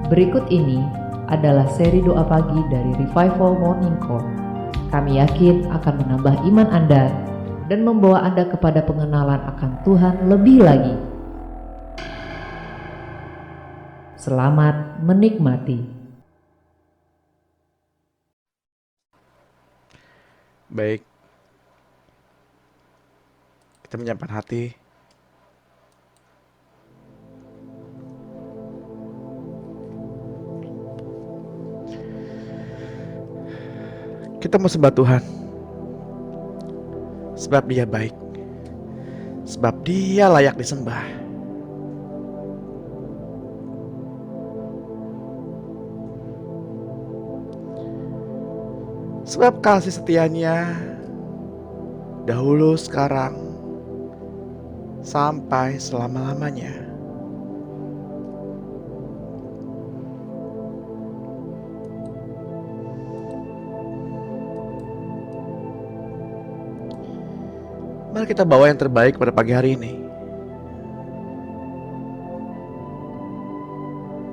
Berikut ini adalah seri doa pagi dari Revival Morning Call. Kami yakin akan menambah iman Anda dan membawa Anda kepada pengenalan akan Tuhan lebih lagi. Selamat menikmati. Baik, kita menyiapkan hati. Kita mau sembah Tuhan, sebab Dia baik, sebab Dia layak disembah. Sebab kasih setianya dahulu, sekarang, sampai selama-lamanya. Mari kita bawa yang terbaik pada pagi hari ini.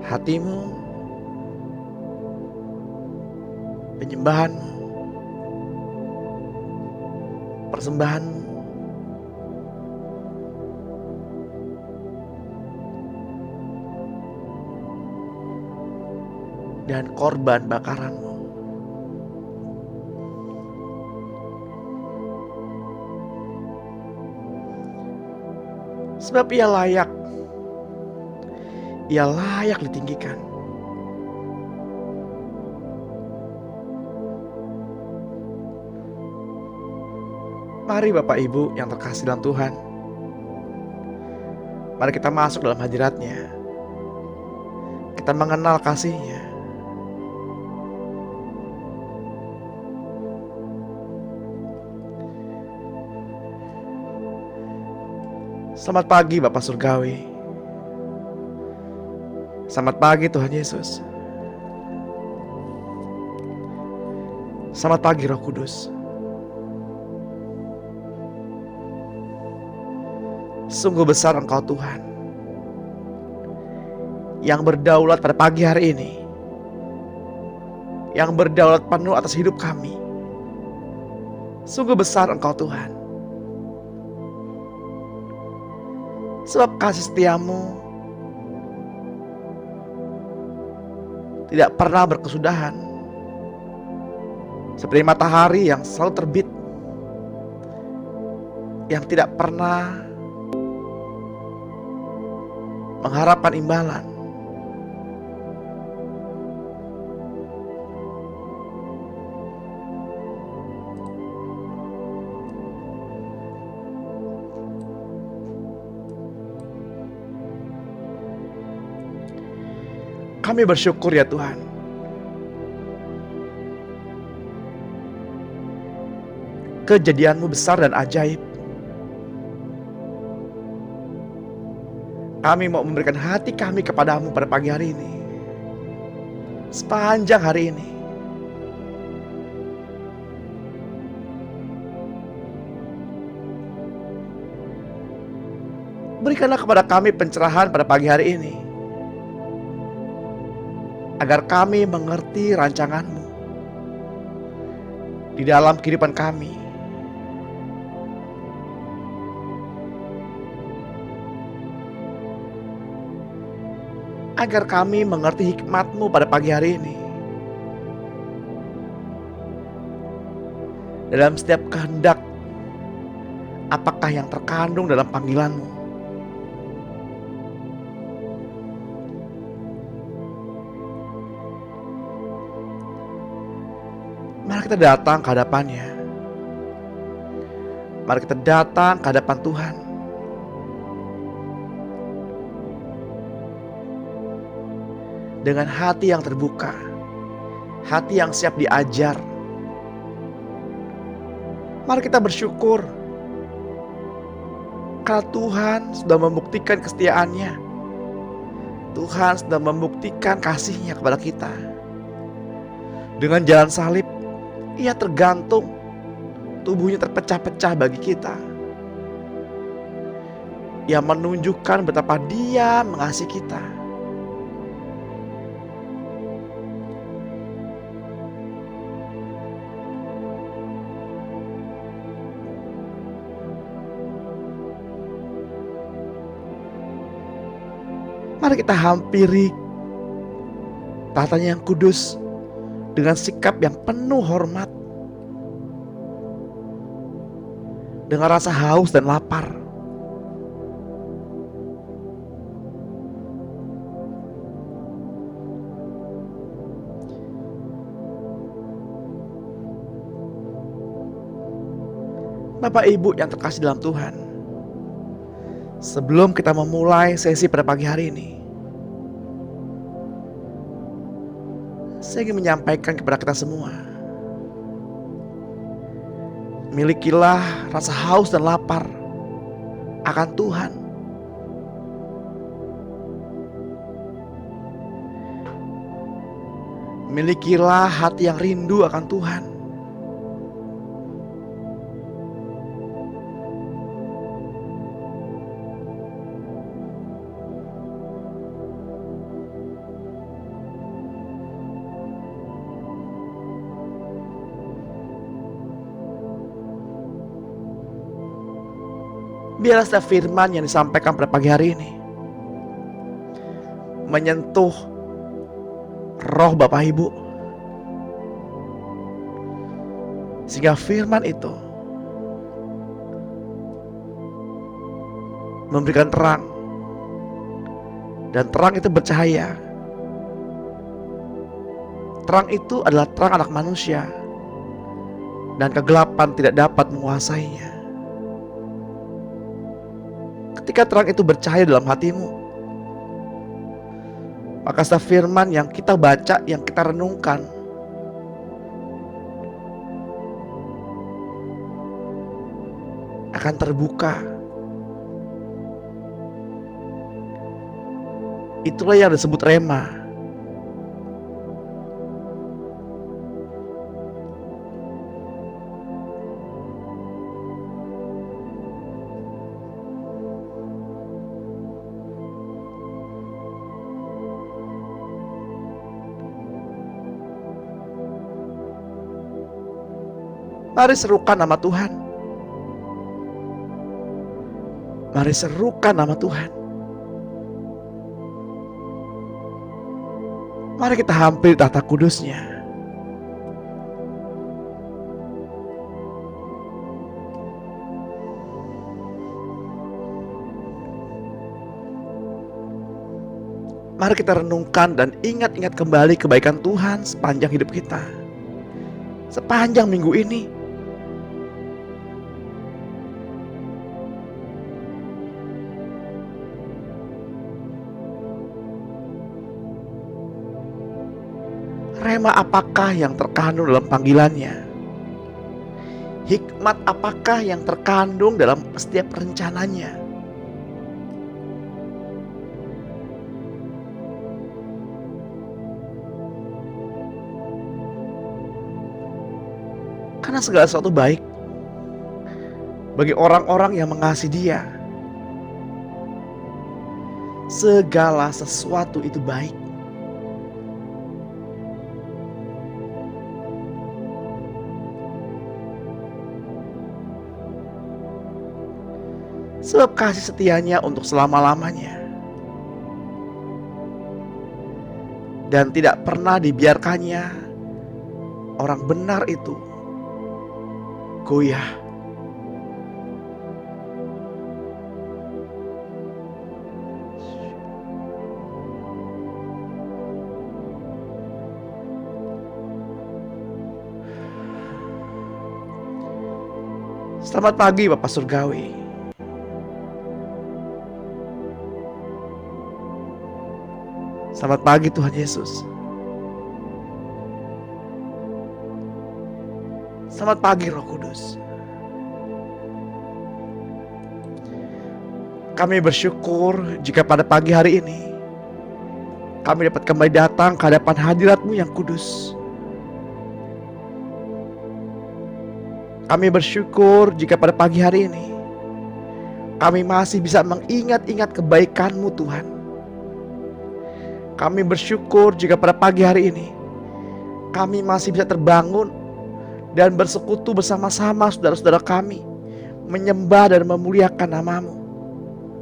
Hatimu, penyembahanmu, persembahanmu, dan korban bakaranmu. Sebab Ia layak ditinggikan. Mari Bapak Ibu yang terkasih dalam Tuhan, mari kita masuk dalam hadirat-Nya. Kita mengenal kasih-Nya. Selamat pagi Bapak Surgawi. Selamat pagi Tuhan Yesus. Selamat pagi Roh Kudus. Sungguh besar Engkau Tuhan, yang berdaulat pada pagi hari ini, yang berdaulat penuh atas hidup kami. Sungguh besar Engkau Tuhan. Sebab kasih setiamu tidak pernah berkesudahan. Seperti matahari yang selalu terbit, yang tidak pernah mengharapkan imbalan. Kami bersyukur ya Tuhan, kejadian-Mu besar dan ajaib. Kami mau memberikan hati kami kepadamu pada pagi hari ini, sepanjang hari ini. Berikanlah kepada kami pencerahan pada pagi hari ini, agar kami mengerti rancangan-Mu di dalam kehidupan kami. Agar kami mengerti hikmat-Mu pada pagi hari ini. Dalam setiap kehendak, apakah yang terkandung dalam panggilan-Mu. Mari kita datang ke hadapan-Nya. Mari kita datang ke hadapan Tuhan. Dengan hati yang terbuka, hati yang siap diajar. Mari kita bersyukur karena Tuhan sudah membuktikan kesetiaan-Nya. Tuhan sudah membuktikan kasih-Nya kepada kita. Dengan jalan salib, Ia tergantung, tubuhnya terpecah-pecah bagi kita. Ia menunjukkan betapa Dia mengasihi kita. Mari kita hampiri tahtanya yang kudus dengan sikap yang penuh hormat, dengan rasa haus dan lapar. Bapak Ibu yang terkasih dalam Tuhan, sebelum kita memulai sesi pada pagi hari ini, saya ingin menyampaikan kepada kita semua, milikilah rasa haus dan lapar akan Tuhan. Milikilah hati yang rindu akan Tuhan. Biarlah setiap firman yang disampaikan pada pagi hari ini menyentuh roh Bapak Ibu, sehingga firman itu memberikan terang, dan terang itu bercahaya. Terang itu adalah terang anak manusia, dan kegelapan tidak dapat menguasainya. Ketika terang itu bercahaya dalam hatimu, maka setiap firman yang kita baca, yang kita renungkan, akan terbuka. Itulah yang disebut rema. Mari serukan nama Tuhan. Mari serukan nama Tuhan. Mari kita hampiri tahta kudusnya. Mari kita renungkan dan ingat-ingat kembali kebaikan Tuhan sepanjang hidup kita, sepanjang minggu ini. Rema apakah yang terkandung dalam panggilannya? Hikmat apakah yang terkandung dalam setiap rencananya? Karena segala sesuatu baik bagi orang-orang yang mengasihi Dia. Segala sesuatu itu baik. Sebab kasih setianya untuk selama-lamanya, dan tidak pernah dibiarkannya orang benar itu goyah. Selamat pagi Bapak Surgawi. Selamat pagi Tuhan Yesus. Selamat pagi Roh Kudus. Kami bersyukur jika pada pagi hari ini kami dapat kembali datang ke hadapan hadirat-Mu yang kudus. Kami bersyukur jika pada pagi hari ini kami masih bisa mengingat-ingat kebaikan-Mu Tuhan. Kami bersyukur jika pada pagi hari ini kami masih bisa terbangun dan bersekutu bersama-sama saudara-saudara kami, menyembah dan memuliakan nama-Mu.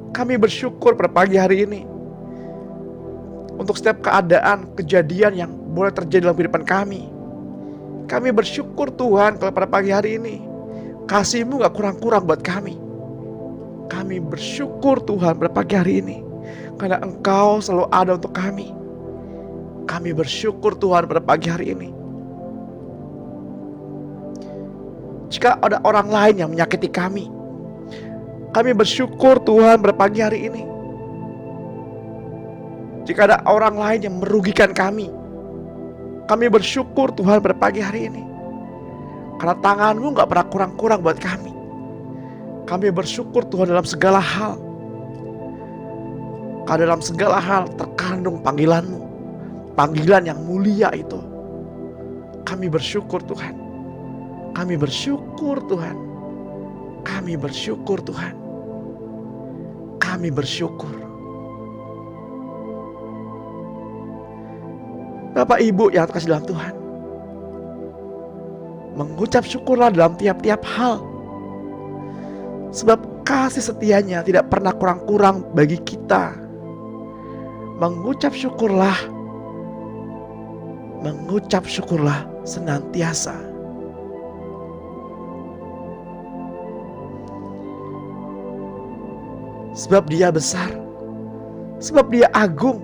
Kami bersyukur pada pagi hari ini untuk setiap keadaan, kejadian yang boleh terjadi dalam kehidupan kami. Kami bersyukur Tuhan kalau pada pagi hari ini kasih-Mu gak kurang-kurang buat kami. Kami bersyukur Tuhan pada pagi hari ini karena Engkau selalu ada untuk kami. Kami bersyukur Tuhan pada pagi hari ini. Jika ada orang lain yang menyakiti kami bersyukur Tuhan pada pagi hari ini. Jika ada orang lain yang merugikan kami bersyukur Tuhan pada pagi hari ini. Karena tangan-Mu gak pernah kurang-kurang buat kami. Kami bersyukur Tuhan dalam segala hal. Karena dalam segala hal terkandung panggilan-Mu, panggilan yang mulia itu. Kami bersyukur Tuhan. Kami bersyukur Tuhan. Kami bersyukur Tuhan. Kami bersyukur. Bapak Ibu yang terkasih dalam Tuhan, mengucap syukurlah dalam tiap-tiap hal. Sebab kasih setianya tidak pernah kurang-kurang bagi kita. Mengucap syukurlah senantiasa. Sebab Dia besar, sebab Dia agung,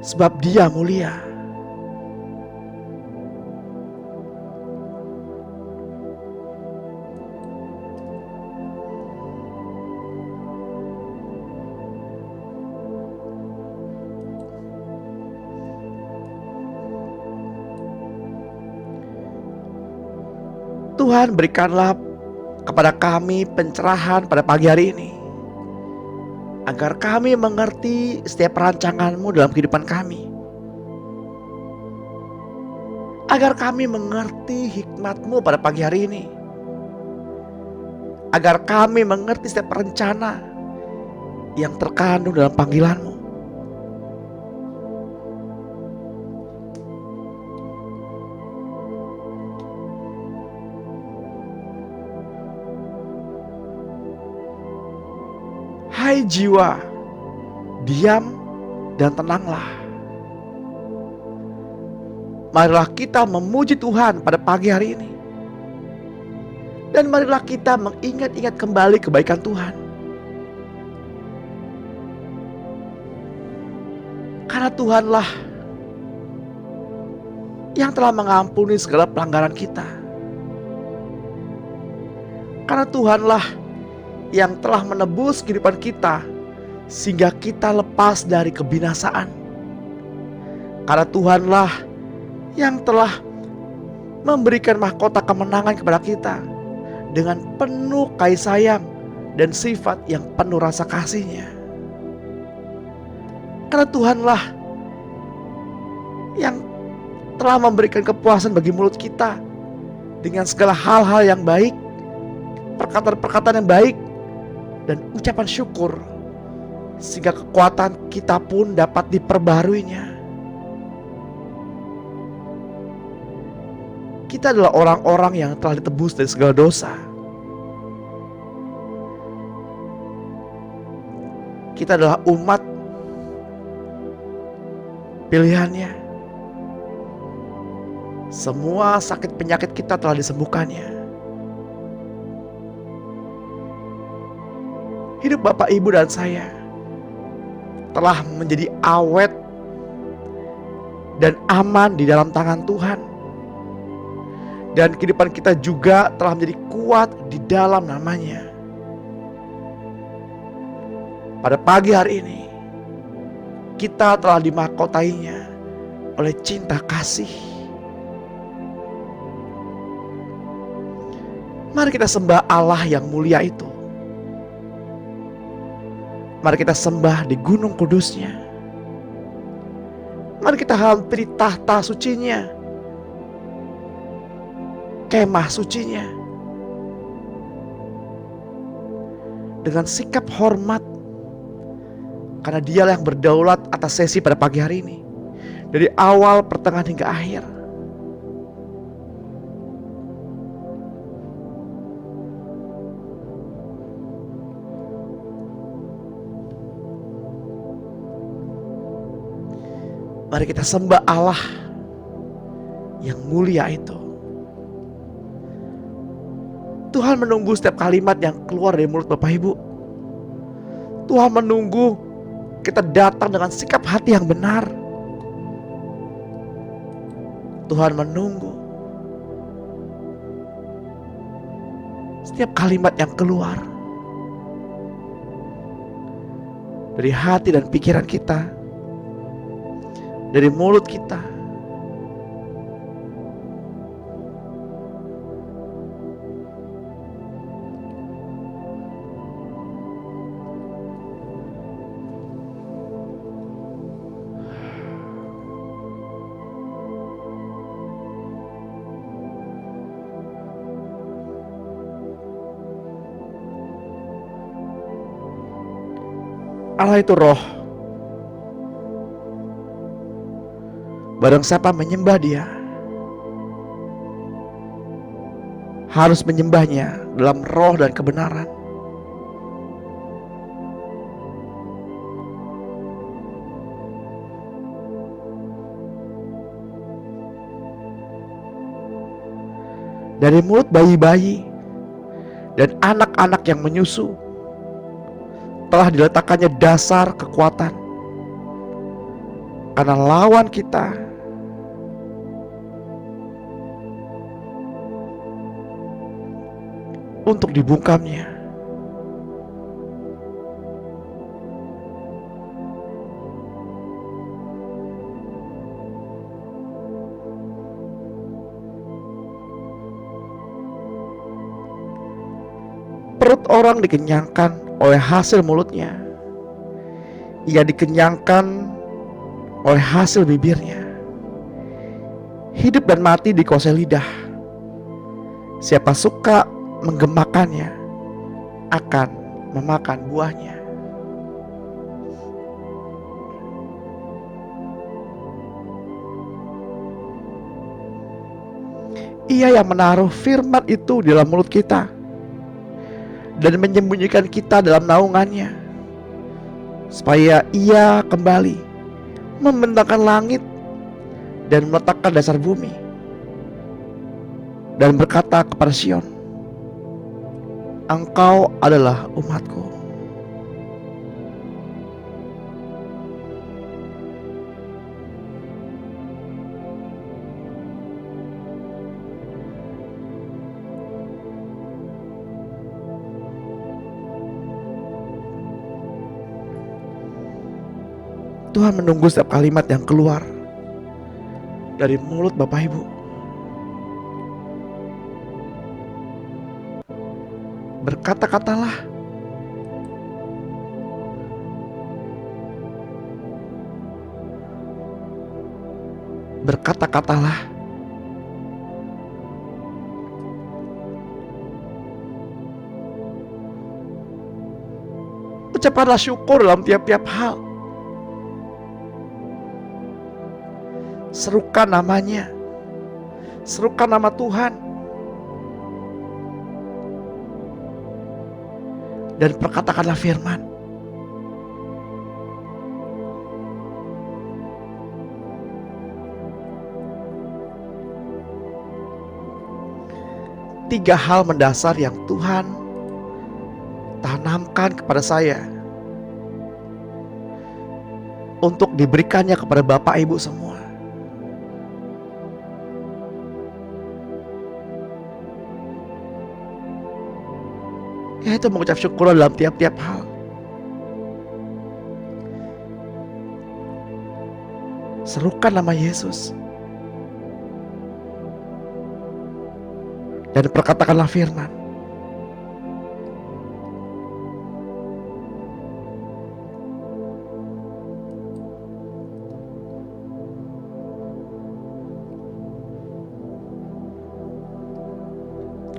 sebab Dia mulia. Tuhan, berikanlah kepada kami pencerahan pada pagi hari ini, agar kami mengerti setiap rancangan-Mu dalam kehidupan kami, agar kami mengerti hikmat-Mu pada pagi hari ini, agar kami mengerti setiap rencana yang terkandung dalam panggilan-Mu. Hai jiwa, diam dan tenanglah. Marilah kita memuji Tuhan pada pagi hari ini. Dan marilah kita mengingat-ingat kembali kebaikan Tuhan. Karena Tuhanlah yang telah mengampuni segala pelanggaran kita. Karena Tuhanlah yang telah menebus kehidupan kita sehingga kita lepas dari kebinasaan. Karena Tuhanlah yang telah memberikan mahkota kemenangan kepada kita dengan penuh kasih sayang dan sifat yang penuh rasa kasih-Nya. Karena Tuhanlah yang telah memberikan kepuasan bagi mulut kita dengan segala hal-hal yang baik, perkataan-perkataan yang baik, dan ucapan syukur, sehingga kekuatan kita pun dapat diperbaharuinya. Kita adalah orang-orang yang telah ditebus dari segala dosa. Kita adalah umat pilihan-Nya. Semua sakit penyakit kita telah disembuhkannya. Hidup Bapak, Ibu, dan saya telah menjadi awet dan aman di dalam tangan Tuhan. Dan kehidupan kita juga telah menjadi kuat di dalam nama-Nya. Pada pagi hari ini, kita telah dimahkotai-Nya oleh cinta kasih. Mari kita sembah Allah yang mulia itu. Mari kita sembah di gunung kudus-Nya. Mari kita hampiri tahta suci-Nya, kemah suci-Nya, dengan sikap hormat, karena Dialah yang berdaulat atas sesi pada pagi hari ini, dari awal, pertengahan, hingga akhir. Mari kita sembah Allah yang mulia itu. Tuhan menunggu setiap kalimat yang keluar dari mulut Bapak Ibu. Tuhan menunggu kita datang dengan sikap hati yang benar. Tuhan menunggu setiap kalimat yang keluar dari hati dan pikiran kita, dari mulut kita. Allah itu roh. Barang siapa menyembah Dia harus menyembahnya dalam roh dan kebenaran. Dari mulut bayi-bayi dan anak-anak yang menyusu telah diletakkannya dasar kekuatan. Karena lawan kita untuk dibungkamnya. Perut orang dikenyangkan oleh hasil mulutnya. Ia dikenyangkan oleh hasil bibirnya. Hidup dan mati dikuasai lidah. Siapa suka menggemakannya akan memakan buahnya. Ia yang menaruh firman itu di dalam mulut kita dan menyembunyikan kita dalam naungannya, supaya Ia kembali membentangkan langit dan meletakkan dasar bumi, dan berkata kepada Sion, "Engkau adalah umatku." Tuhan menunggu setiap kalimat yang keluar dari mulut Bapak Ibu. Berkata-katalah. Berkata-katalah. Ucapkanlah syukur dalam tiap-tiap hal. Serukan namanya, serukan nama Tuhan, dan perkatakanlah firman. Tiga hal mendasar yang Tuhan tanamkan kepada saya untuk diberikannya kepada Bapak Ibu semua. Yaitu mengucap syukur dalam tiap-tiap hal. Serukan nama Yesus dan perkatakanlah firman.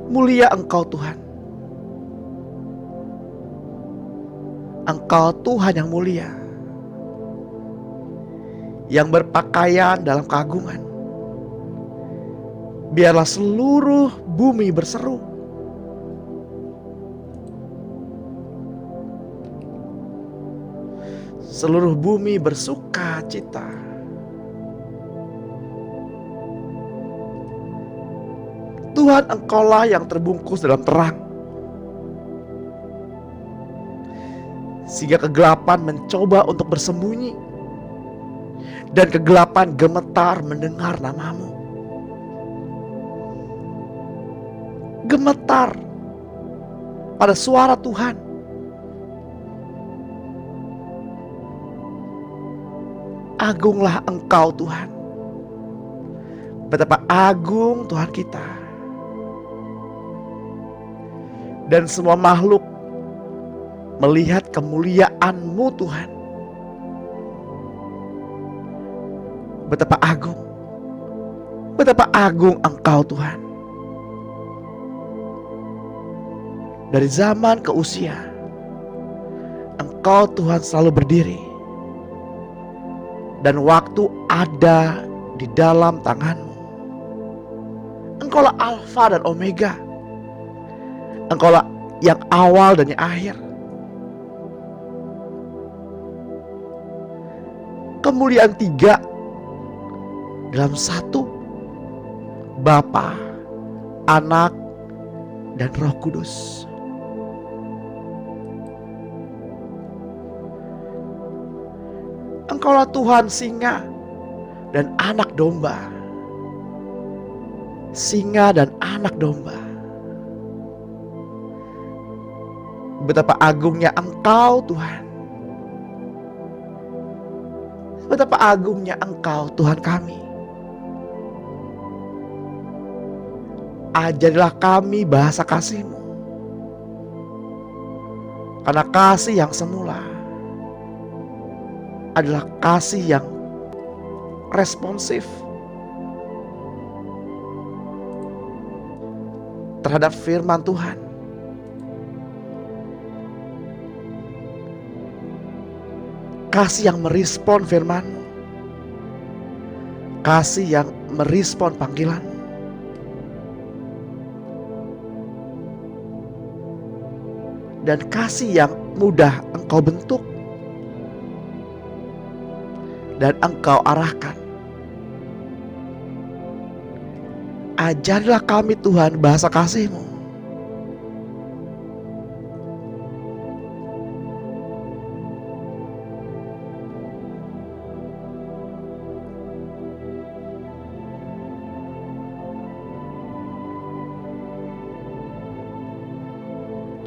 Mulia Engkau Tuhan. Engkau Tuhan yang mulia, yang berpakaian dalam keagungan. Biarlah seluruh bumi berseru. Seluruh bumi bersuka cita Tuhan, Engkaulah yang terbungkus dalam terang, sehingga kegelapan mencoba untuk bersembunyi, dan kegelapan gemetar mendengar nama-Mu. Gemetar pada suara Tuhan. Agunglah Engkau Tuhan. Betapa agung Tuhan kita. Dan semua makhluk melihat kemuliaan-Mu Tuhan. Betapa agung Engkau Tuhan. Dari zaman ke usia, Engkau Tuhan selalu berdiri. Dan waktu ada di dalam tangan-Mu. Engkaulah Alfa dan Omega. Engkaulah yang awal dan yang akhir. Kemuliaan tiga dalam satu, Bapa, Anak, dan Roh Kudus. Engkaulah Tuhan singa dan anak domba. Singa dan anak domba. Betapa agungnya Engkau Tuhan. Betapa agungnya Engkau Tuhan kami. Ajarilah kami bahasa kasih-Mu. Karena kasih yang semula adalah kasih yang responsif terhadap firman Tuhan. Kasih yang merespon firman-Mu. Kasih yang merespon panggilan-Mu. Dan kasih yang mudah Engkau bentuk dan Engkau arahkan. Ajarilah kami Tuhan bahasa kasih-Mu.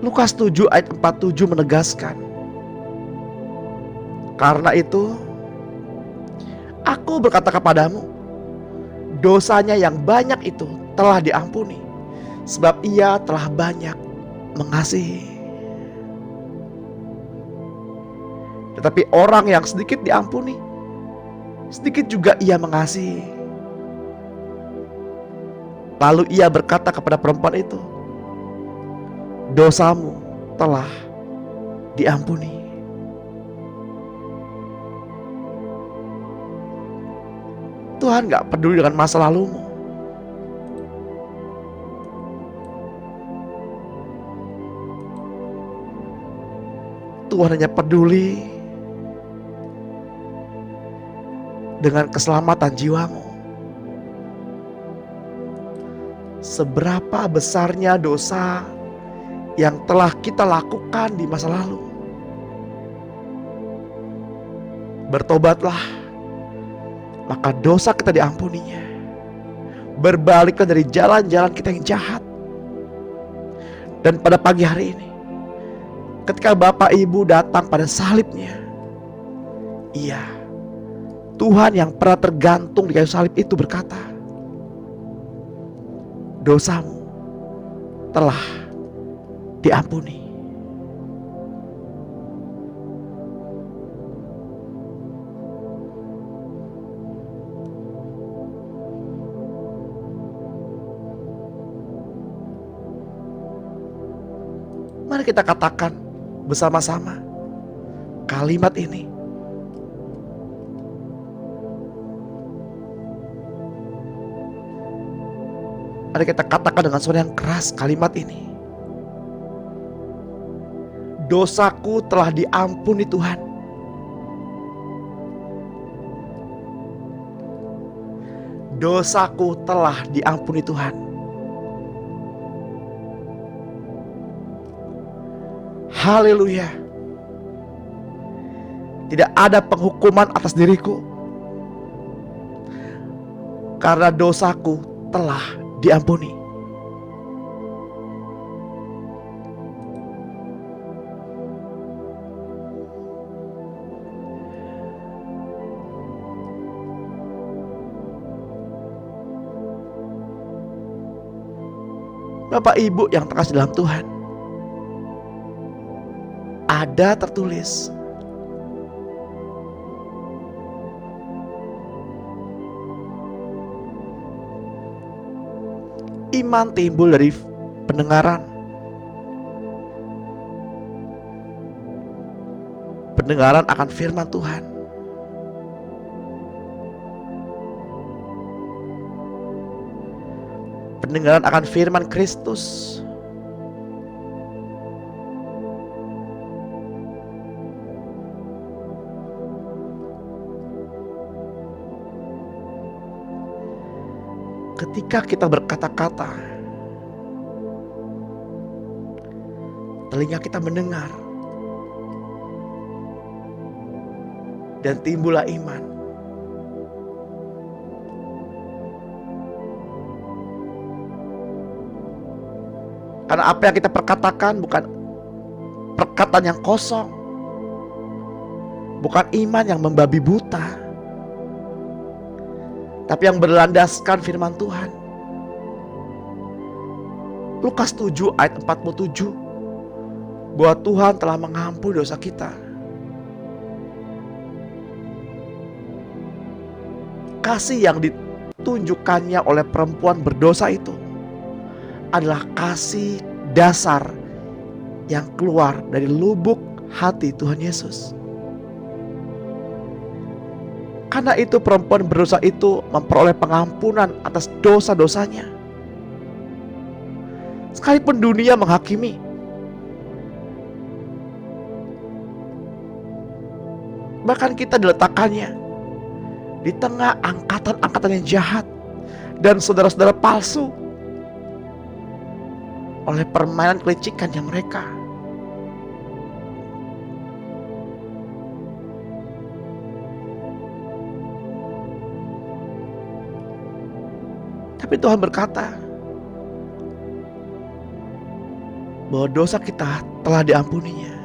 Lukas 7 ayat 47 menegaskan, karena itu Aku berkata kepadamu, dosanya yang banyak itu telah diampuni, sebab ia telah banyak mengasihi. Tetapi orang yang sedikit diampuni, sedikit juga ia mengasihi. Lalu ia berkata kepada perempuan itu, dosamu telah diampuni. Tuhan gak peduli dengan masa lalumu. Tuhan hanya peduli dengan keselamatan jiwamu. Seberapa besarnya dosa yang telah kita lakukan di masa lalu, bertobatlah, maka dosa kita diampuninya. Berbaliklah dari jalan-jalan kita yang jahat. Dan pada pagi hari ini, ketika Bapak Ibu datang pada salibnya, iya, Tuhan yang pernah tergantung di kayu salib itu berkata, dosamu telah diampuni. Mari kita katakan bersama-sama kalimat ini. Mari kita katakan dengan suara yang keras kalimat ini. Dosaku telah diampuni Tuhan. Dosaku telah diampuni Tuhan. Haleluya. Tidak ada penghukuman atas diriku, karena dosaku telah diampuni. Bapak Ibu yang terkasih dalam Tuhan, ada tertulis, iman timbul dari pendengaran, pendengaran akan firman Tuhan. Pendengaran akan firman Kristus. Ketika kita berkata-kata, telinga kita mendengar, dan timbullah iman. Karena apa yang kita perkatakan bukan perkataan yang kosong, bukan iman yang membabi buta, tapi yang berlandaskan firman Tuhan. Lukas 7 ayat 47, bahwa Tuhan telah mengampuni dosa kita. Kasih yang ditunjukkannya oleh perempuan berdosa itu adalah kasih dasar yang keluar dari lubuk hati Tuhan Yesus. Karena itu perempuan berdosa itu memperoleh pengampunan atas dosa-dosanya. Sekalipun dunia menghakimi, bahkan kita diletakkannya di tengah angkatan-angkatan yang jahat dan saudara-saudara palsu, oleh permainan kelicikannya mereka. Tapi Tuhan berkata bahwa dosa kita telah diampuninya.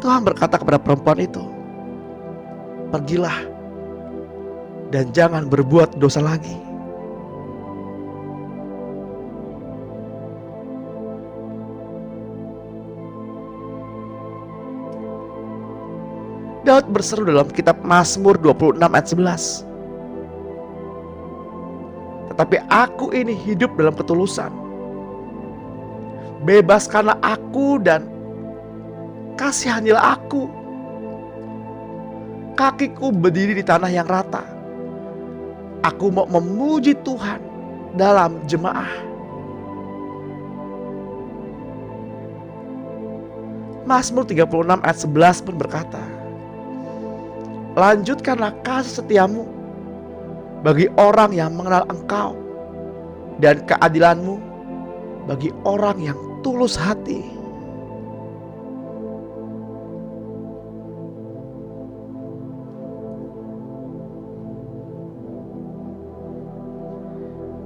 Tuhan berkata kepada perempuan itu, pergilah dan jangan berbuat dosa lagi. Daud berseru dalam kitab Mazmur 26 ayat 11. Tetapi aku ini hidup dalam ketulusan. Bebaskanlah aku dan kasihanilah aku. Kakiku berdiri di tanah yang rata. Aku mau memuji Tuhan dalam jemaah. Mazmur 36 ayat 11 pun berkata, lanjutkanlah kasih setiamu bagi orang yang mengenal Engkau, dan keadilanmu bagi orang yang tulus hati.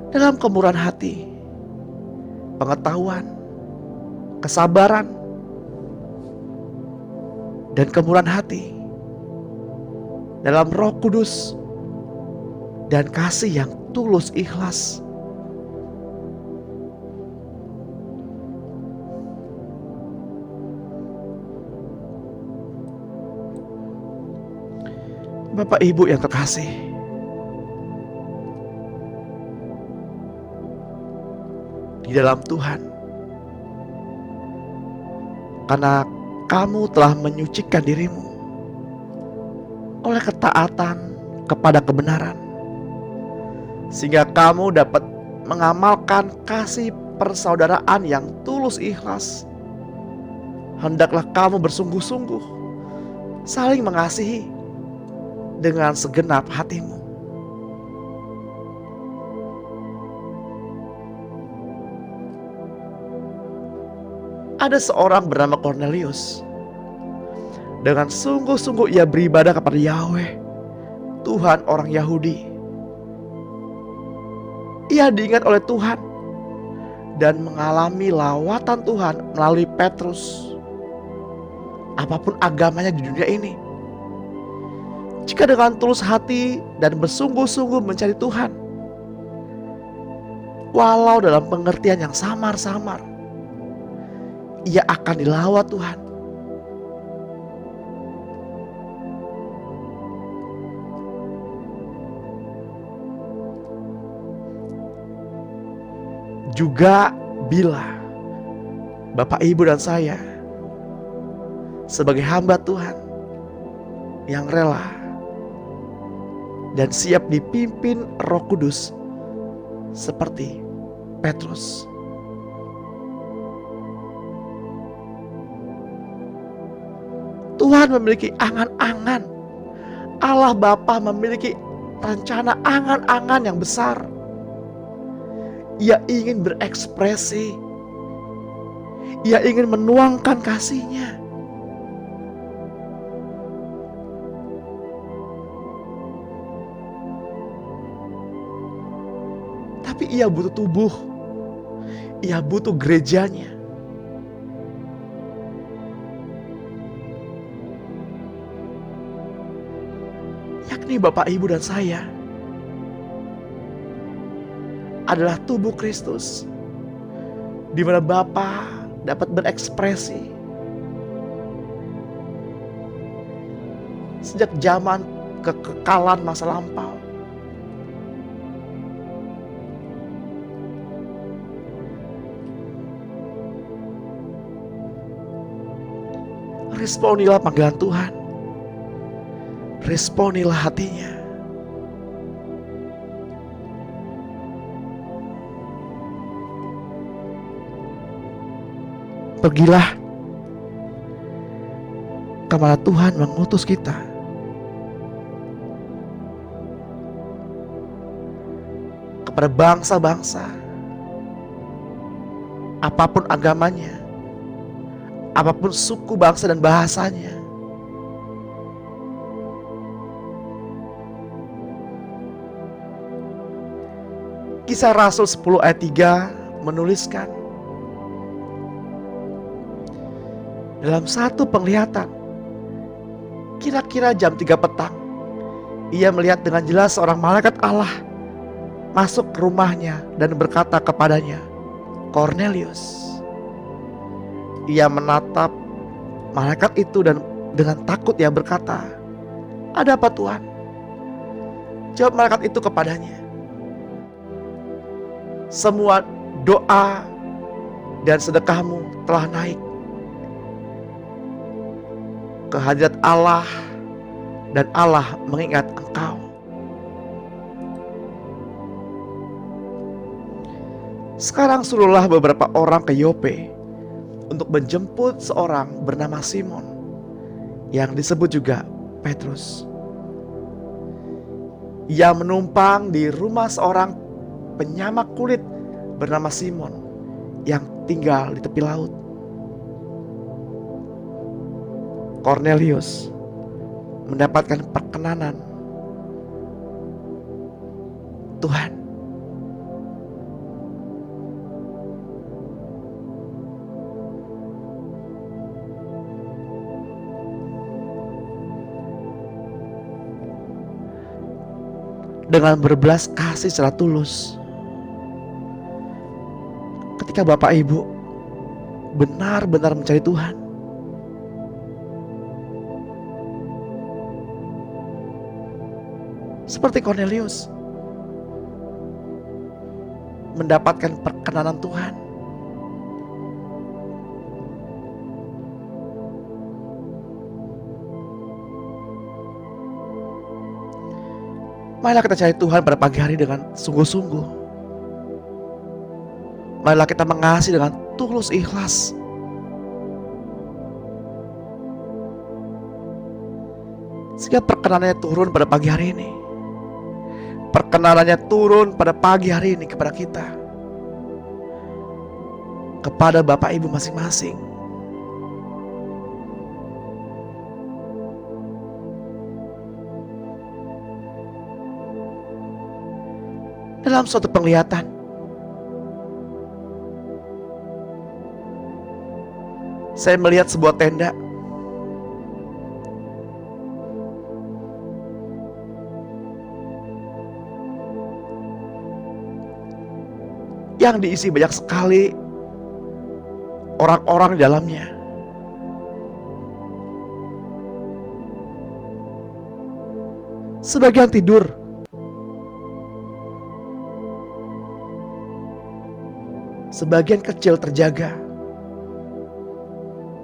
Dalam kemurahan hati, pengetahuan, kesabaran, dan kemurahan hati, dalam Roh Kudus dan kasih yang tulus ikhlas, Bapak Ibu yang terkasih, di dalam Tuhan, karena kamu telah menyucikan dirimu oleh ketaatan kepada kebenaran, sehingga kamu dapat mengamalkan kasih persaudaraan yang tulus ikhlas. Hendaklah kamu bersungguh-sungguh saling mengasihi dengan segenap hatimu. Ada seorang bernama Cornelius. Dengan sungguh-sungguh ia beribadah kepada Yahweh, Tuhan orang Yahudi. Ia diingat oleh Tuhan dan mengalami lawatan Tuhan melalui Petrus. Apapun agamanya di dunia ini, jika dengan tulus hati dan bersungguh-sungguh mencari Tuhan, walau dalam pengertian yang samar-samar, ia akan dilawat Tuhan. Juga bila Bapak, Ibu, dan saya sebagai hamba Tuhan yang rela dan siap dipimpin Roh Kudus seperti Petrus. Tuhan memiliki angan-angan. Allah Bapa memiliki rencana angan-angan yang besar. Ia ingin berekspresi. Ia ingin menuangkan kasih-Nya. Tapi ia butuh tubuh. Ia butuh gerejanya. Yakni Bapak, Ibu, dan saya adalah tubuh Kristus, di mana Bapa dapat berekspresi sejak zaman kekekalan masa lampau. Responilah panggilan Tuhan. Responilah hatinya. Pergilah kemana Tuhan mengutus kita. Kepada bangsa-bangsa, apapun agamanya, apapun suku, bangsa, dan bahasanya. Kisah Rasul 10 ayat 3 menuliskan, dalam satu penglihatan, kira-kira jam 3 petang, ia melihat dengan jelas seorang malaikat Allah masuk ke rumahnya dan berkata kepadanya, "Cornelius." Ia menatap malaikat itu dan dengan takut ia berkata, "Ada apa, Tuhan?" Jawab malaikat itu kepadanya, "Semua doa dan sedekahmu telah naik ke hadirat Allah dan Allah mengingat engkau." Sekarang suruhlah beberapa orang ke Yope untuk menjemput seorang bernama Simon yang disebut juga Petrus. Ia menumpang di rumah seorang penyamak kulit bernama Simon yang tinggal di tepi laut. Cornelius mendapatkan perkenanan Tuhan. Dengan berbelas kasih secara tulus. Ketika Bapak, Ibu benar-benar mencari Tuhan, seperti Cornelius, mendapatkan perkenanan Tuhan, marilah kita cari Tuhan pada pagi hari dengan sungguh-sungguh. Marilah kita mengasihi dengan tulus ikhlas. Sehingga perkenanannya turun pada pagi hari ini. Perkenanannya turun pada pagi hari ini kepada kita. kepada Bapak Ibu masing-masing. Dalam suatu penglihatan, saya melihat sebuah tenda yang diisi banyak sekali orang-orang di dalamnya. Sebagian tidur, sebagian kecil terjaga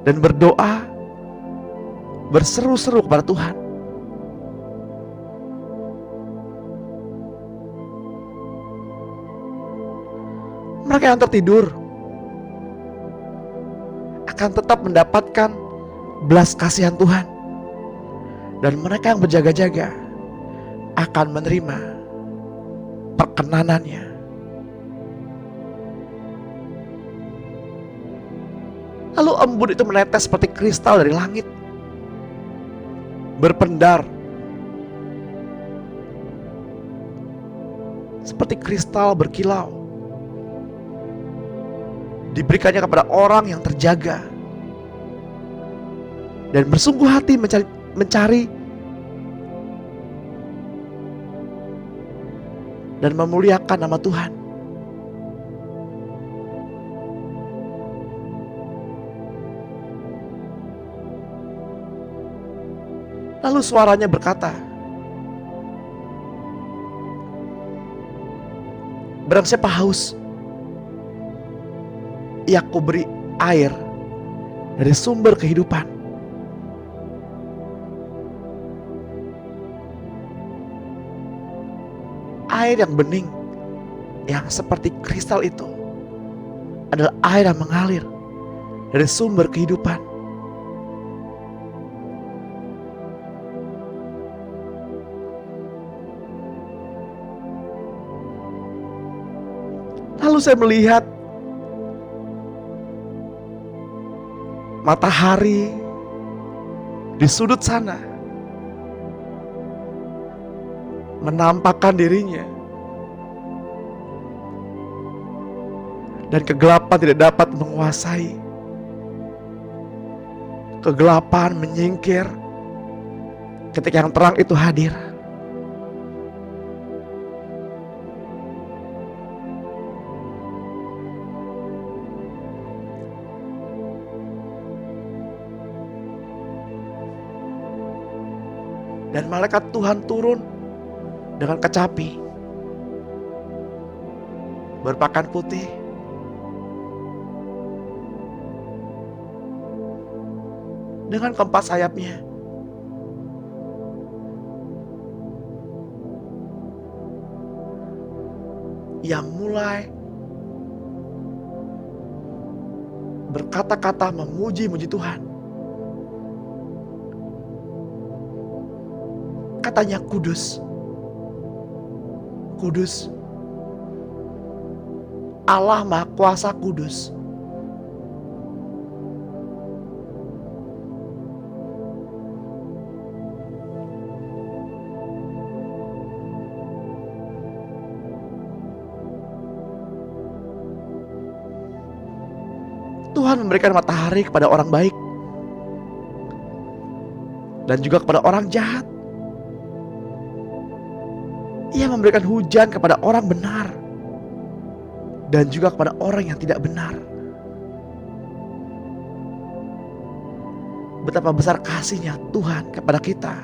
dan berdoa, berseru-seru kepada Tuhan. Mereka yang tertidur akan tetap mendapatkan belas kasihan Tuhan, dan mereka yang berjaga-jaga akan menerima perkenanannya. Lalu embun itu menetes seperti kristal dari langit, berpendar seperti kristal berkilau, diberikannya kepada orang yang terjaga dan bersungguh hati mencari dan memuliakan nama Tuhan. Lalu suaranya berkata, barang siapa haus, ia ku beri air dari sumber kehidupan. Air yang bening, yang seperti kristal itu, adalah air yang mengalir dari sumber kehidupan. Lalu saya melihat matahari di sudut sana menampakkan dirinya, dan kegelapan tidak dapat menguasai. Kegelapan menyingkir ketika yang terang itu hadir. Dan malaikat Tuhan turun dengan kecapi berpakaian putih, dengan keempat sayapnya. Ia mulai berkata-kata memuji-muji Tuhan. Katanya, kudus, kudus, Allah Maha Kuasa kudus. Tuhan memberikan matahari kepada orang baik dan juga kepada orang jahat. Ia memberikan hujan kepada orang benar dan juga kepada orang yang tidak benar. Betapa besar kasih-Nya Tuhan kepada kita,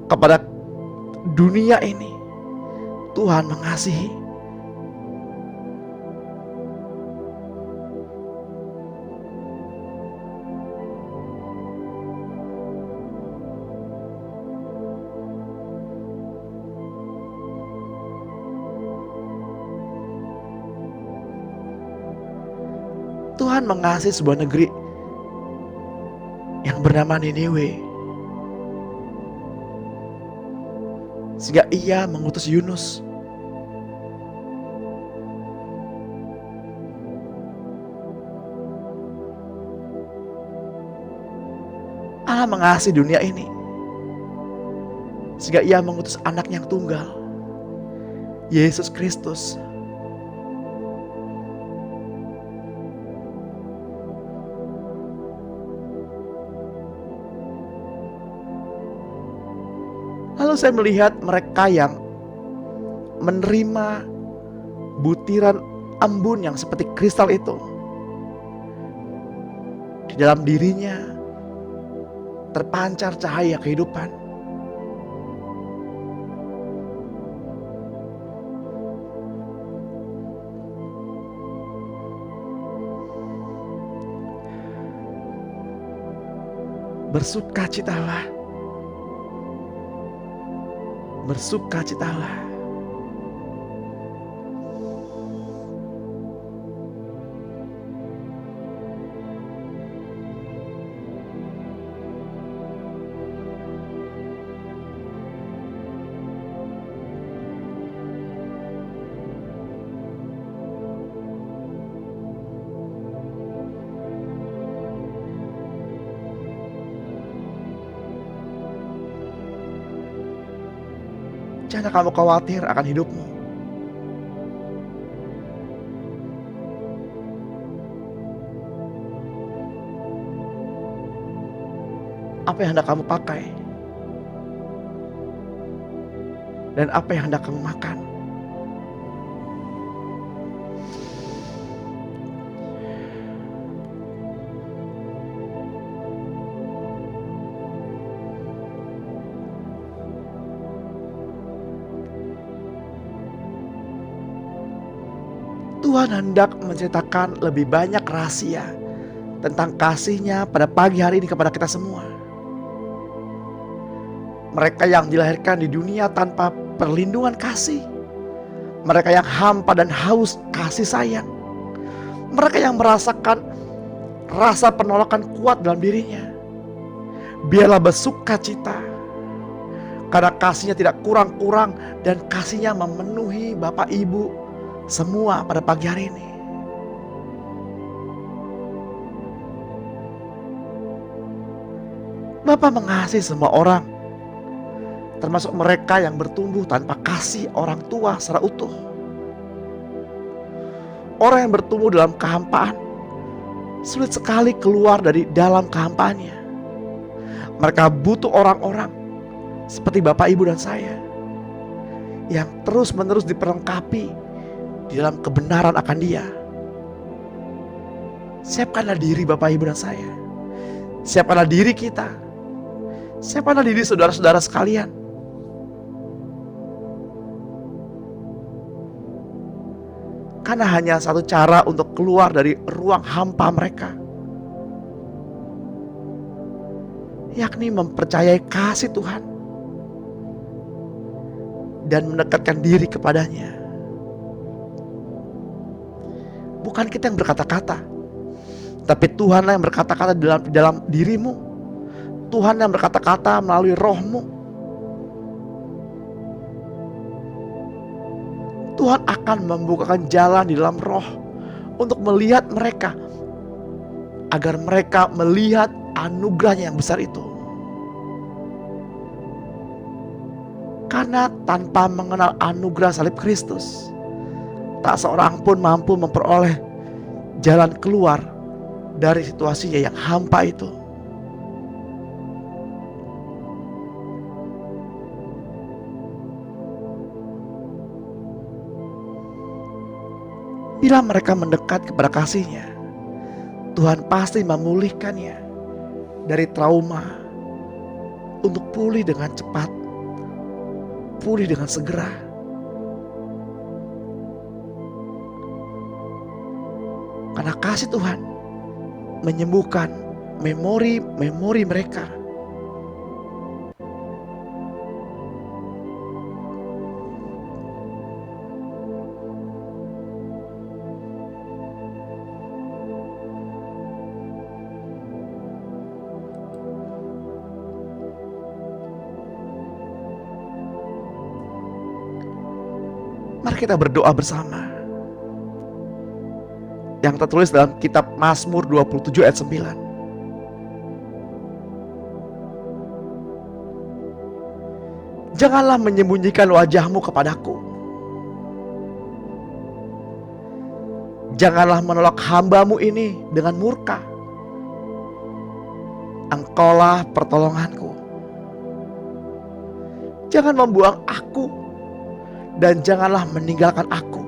kepada dunia ini. Tuhan mengasihi. Tuhan mengasihi sebuah negeri yang bernama Niniwe, sehingga Ia mengutus Yunus Allah mengasihi dunia ini sehingga Ia mengutus anak yang tunggal, Yesus Kristus. Lalu saya melihat mereka yang menerima butiran embun yang seperti kristal itu. Di dalam dirinya terpancar cahaya kehidupan. Bersukacitalah. Bersukacitalah. Jangan kamu khawatir akan hidupmu. Apa yang hendak kamu pakai? Dan apa yang hendak kamu makan? Tuhan hendak menceritakan lebih banyak rahasia tentang kasih-Nya pada pagi hari ini kepada kita semua. Mereka yang dilahirkan di dunia tanpa perlindungan kasih, mereka yang hampa dan haus kasih sayang, mereka yang merasakan rasa penolakan kuat dalam dirinya, biarlah bersukacita karena kasih-Nya tidak kurang-kurang dan kasih-Nya memenuhi Bapak Ibu semua pada pagi hari ini. Bapa mengasihi semua orang, termasuk mereka yang bertumbuh tanpa kasih orang tua secara utuh. Orang yang bertumbuh dalam kehampaan sulit sekali keluar dari dalam kehampaannya. Mereka butuh orang-orang seperti Bapak, Ibu, dan saya yang terus-menerus diperlengkapi di dalam kebenaran akan Dia. Siapkanlah diri Bapak, Ibu, dan saya. Siapkanlah diri kita. Siapkanlah diri saudara-saudara sekalian. Karena hanya satu cara untuk keluar dari ruang hampa mereka, yakni mempercayai kasih Tuhan dan mendekatkan diri kepadanya. Bukan kita yang berkata-kata, tapi Tuhanlah yang berkata-kata dalam dirimu. Tuhan yang berkata-kata melalui rohmu. Tuhan akan membukakan jalan di dalam roh untuk melihat mereka, agar mereka melihat anugerahnya yang besar itu. Karena tanpa mengenal anugerah salib Kristus, tak seorang pun mampu memperoleh jalan keluar dari situasinya yang hampa itu. Bila mereka mendekat kepada kasih-Nya, Tuhan pasti memulihkannya dari trauma untuk pulih dengan cepat, pulih dengan segera. Karena kasih Tuhan menyembuhkan memori-memori mereka. Mari kita berdoa bersama. Yang tertulis dalam kitab Mazmur 27 ayat 9. Janganlah menyembunyikan wajah-Mu kepadaku. Janganlah menolak hamba-Mu ini dengan murka. Engkaulah pertolonganku. Jangan membuang aku dan janganlah meninggalkan aku.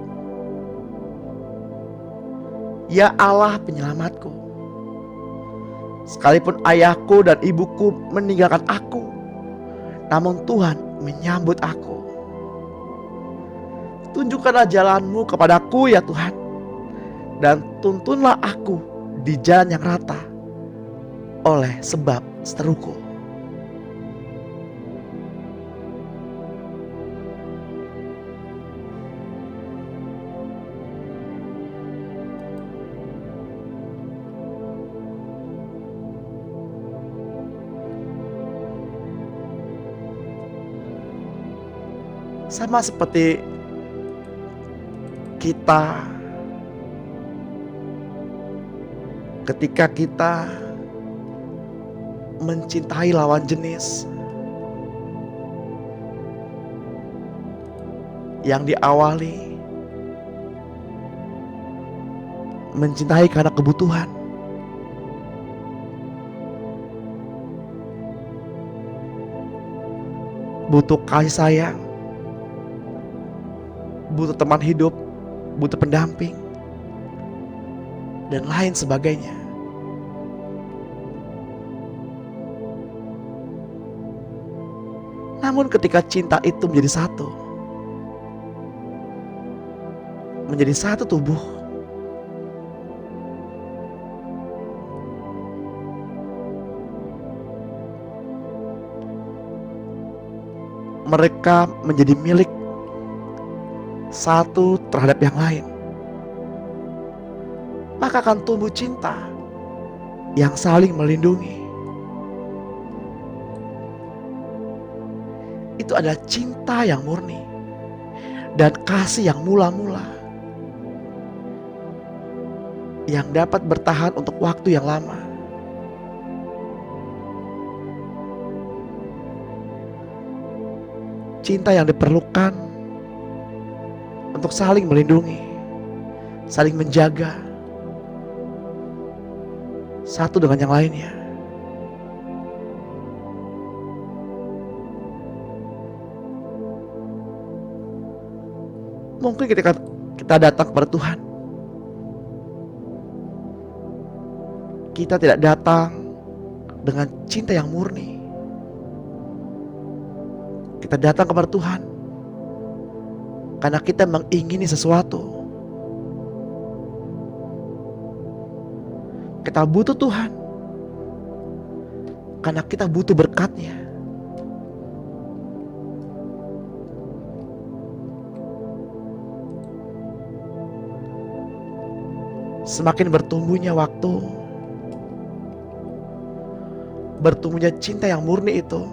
Ya Allah penyelamatku. Sekalipun ayahku dan ibuku meninggalkan aku, namun Tuhan menyambut aku. Tunjukkanlah jalan-Mu kepadaku ya Tuhan, dan tuntunlah aku di jalan yang rata oleh sebab seteruku. Sama seperti kita ketika kita mencintai lawan jenis yang diawali mencintai karena kebutuhan, butuh kasih sayang, butuh teman hidup, butuh pendamping, dan lain sebagainya. Namun ketika cinta itu menjadi satu tubuh, mereka menjadi milik satu terhadap yang lain, maka akan tumbuh cinta yang saling melindungi. Itu adalah cinta yang murni dan kasih yang mula-mula, yang dapat bertahan untuk waktu yang lama. Cinta yang diperlukan untuk saling melindungi, saling menjaga satu dengan yang lainnya. Mungkin ketika kita datang kepada Tuhan, kita tidak datang dengan cinta yang murni. Kita datang kepada Tuhan karena kita mengingini sesuatu. Kita butuh Tuhan karena kita butuh berkat-Nya. Semakin bertumbuhnya waktu, bertumbuhnya cinta yang murni itu,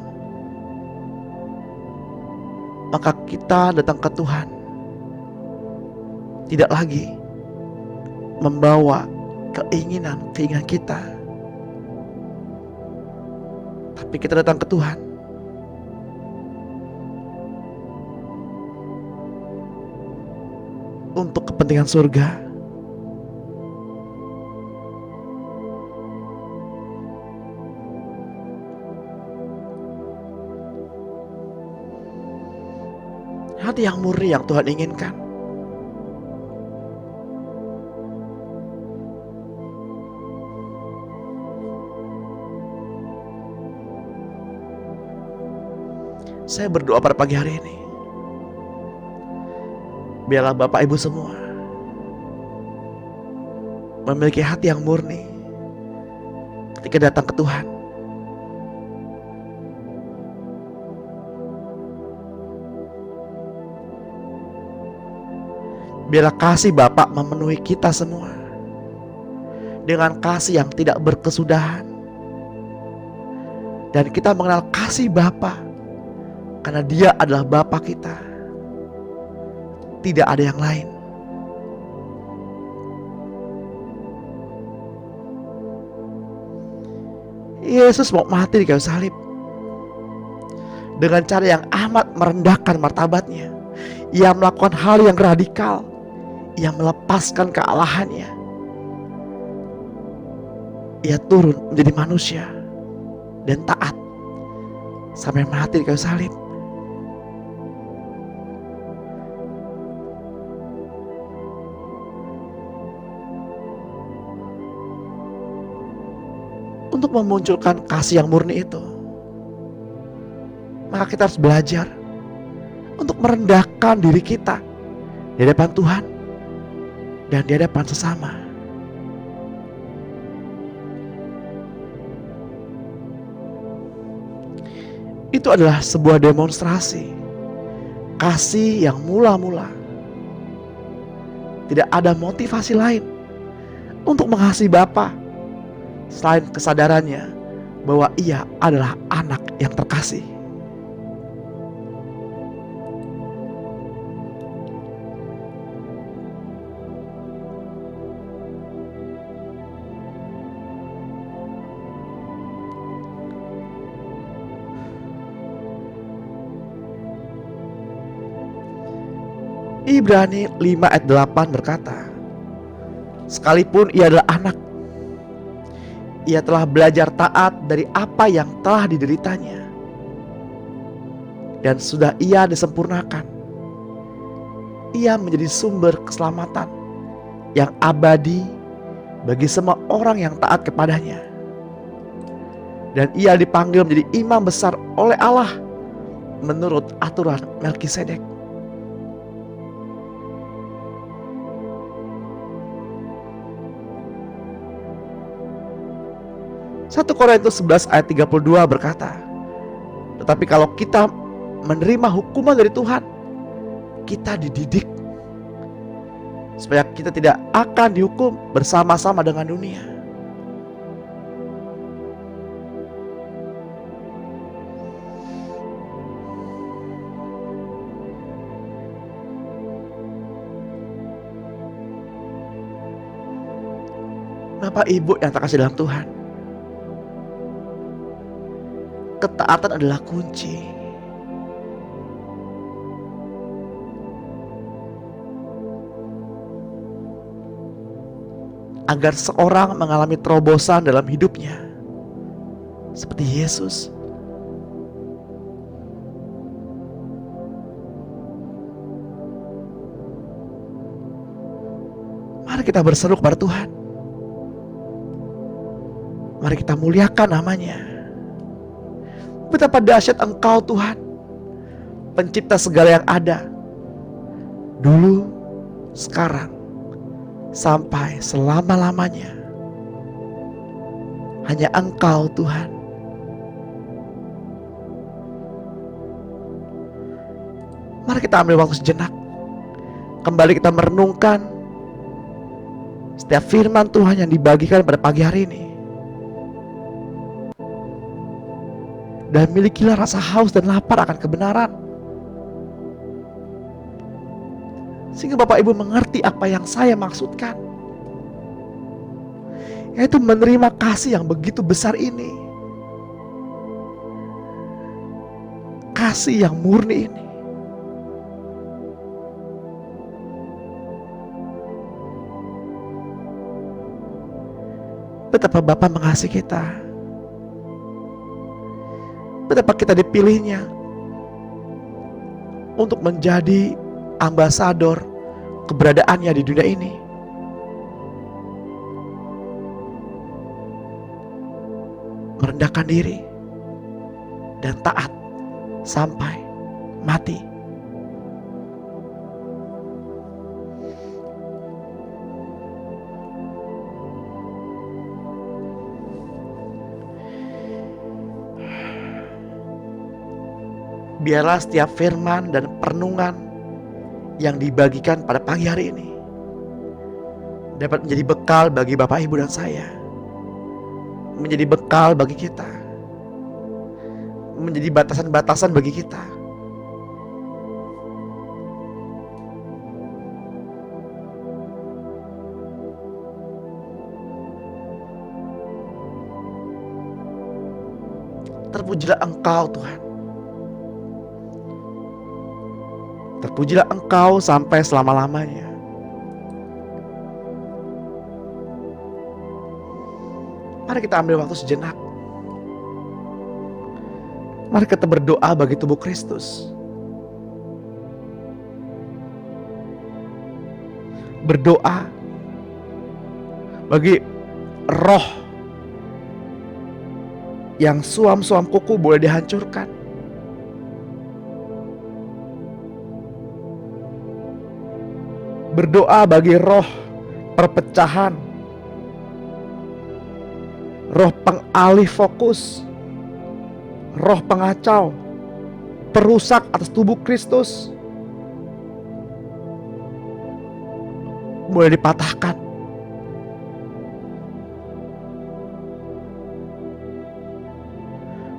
maka kita datang ke Tuhan tidak lagi membawa keinginan kita, tapi kita datang ke Tuhan untuk kepentingan surga. Hati yang murni yang Tuhan inginkan. Saya berdoa pada pagi hari ini, biarlah Bapak Ibu semua memiliki hati yang murni ketika datang ke Tuhan. Biarlah kasih Bapa memenuhi kita semua dengan kasih yang tidak berkesudahan. Dan kita mengenal kasih Bapa karena Dia adalah Bapa kita. Tidak ada yang lain. Yesus mau mati di kayu salib dengan cara yang amat merendahkan martabatnya. Ia melakukan hal yang radikal. Ia melepaskan kealahannya. Ia turun menjadi manusia dan taat sampai mati di kayu salib. Untuk memunculkan kasih yang murni itu, maka kita harus belajar untuk merendahkan diri kita di hadapan Tuhan dan di hadapan sesama. Itu adalah sebuah demonstrasi kasih yang mula-mula. Tidak ada motivasi lain untuk mengasihi Bapa selain kesadarannya bahwa ia adalah anak yang terkasih. Ibrani 5 ayat 8 berkata, sekalipun ia adalah anak, ia telah belajar taat dari apa yang telah dideritanya, dan sudah ia disempurnakan. Ia menjadi sumber keselamatan yang abadi bagi semua orang yang taat kepadanya. Dan ia dipanggil menjadi imam besar oleh Allah menurut aturan Melkisedek. 1 Korintus 11 ayat 32 berkata, tetapi kalau kita menerima hukuman dari Tuhan, kita dididik supaya kita tidak akan dihukum bersama-sama dengan dunia. Bapak Ibu yang terkasih dalam Tuhan, ketaatan adalah kunci. Agar seorang mengalami terobosan dalam hidupnya seperti Yesus. Mari kita berseru kepada Tuhan. Mari kita muliakan namanya. Betapa dahsyat Engkau Tuhan, pencipta segala yang ada, dulu, sekarang, sampai selama-lamanya. Hanya Engkau Tuhan. Mari kita ambil waktu sejenak, kembali kita merenungkan setiap firman Tuhan yang dibagikan pada pagi hari ini. Dan milikilah rasa haus dan lapar akan kebenaran, sehingga Bapak Ibu mengerti apa yang saya maksudkan, yaitu menerima kasih yang begitu besar ini, kasih yang murni ini. Betapa Bapa mengasihi kita, betapa kita dipilihnya untuk menjadi ambasador keberadaannya di dunia ini. Merendahkan diri dan taat sampai mati. Biarlah setiap firman dan perenungan yang dibagikan pada pagi hari ini dapat menjadi bekal bagi Bapak Ibu dan saya, menjadi bekal bagi kita, menjadi batasan-batasan bagi kita. Terpujilah Engkau Tuhan, Terpujilah Engkau sampai selama-lamanya. Mari kita ambil waktu sejenak. Mari kita berdoa bagi tubuh Kristus. Berdoa bagi roh yang suam-suam kuku boleh dihancurkan. Berdoa bagi roh perpecahan, roh pengalih fokus, roh pengacau, perusak atas tubuh Kristus, boleh dipatahkan.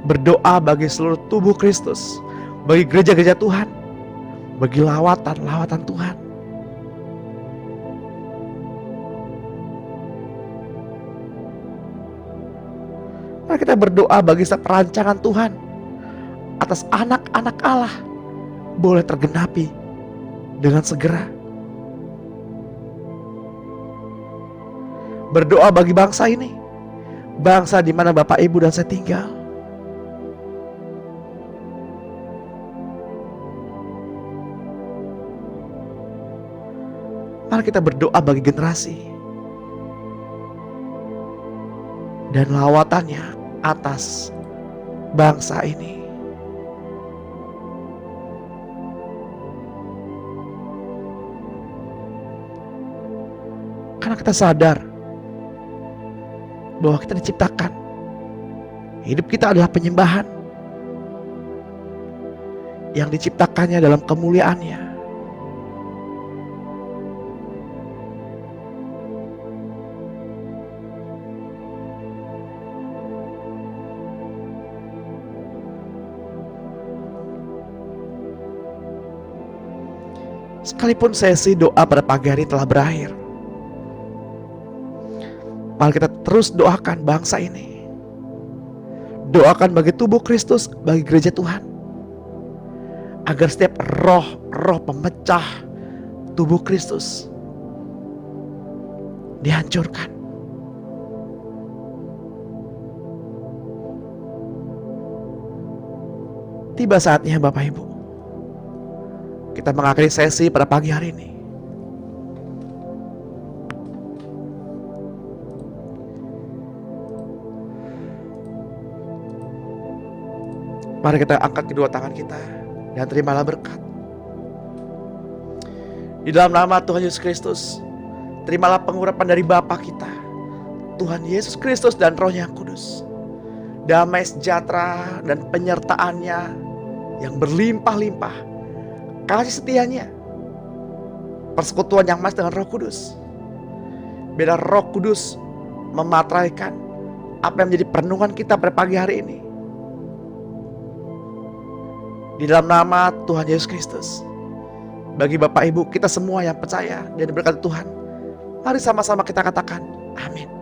Berdoa bagi seluruh tubuh Kristus, bagi gereja-gereja Tuhan, bagi lawatan-lawatan Tuhan. Mari kita berdoa bagi perancangan Tuhan atas anak-anak Allah boleh tergenapi dengan segera. Berdoa bagi bangsa ini, bangsa di mana Bapak Ibu dan saya tinggal. Mari kita berdoa bagi generasi dan lawatannya atas bangsa ini. Karena kita sadar bahwa kita diciptakan, hidup kita adalah penyembahan yang diciptakannya dalam kemuliaannya. Sekalipun sesi doa pada pagi hari telah berakhir, mari kita terus doakan bangsa ini. Doakan bagi tubuh Kristus, bagi gereja Tuhan, agar setiap roh pemecah tubuh Kristus dihancurkan. Tiba saatnya Bapak Ibu, kita mengakhiri sesi pada pagi hari ini. Mari kita angkat kedua tangan kita dan terimalah berkat. Di dalam nama Tuhan Yesus Kristus, terimalah pengurapan dari Bapa kita, Tuhan Yesus Kristus dan Roh-Nya yang kudus. Damai sejahtera dan penyertaannya yang berlimpah-limpah, kasih setianya, persekutuan yang mas dengan Roh Kudus. Biar Roh Kudus mematraikan apa yang menjadi perenungan kita pada pagi hari ini. Di dalam nama Tuhan Yesus Kristus, bagi Bapak Ibu kita semua yang percaya dan diberkati Tuhan, mari sama-sama kita katakan amin.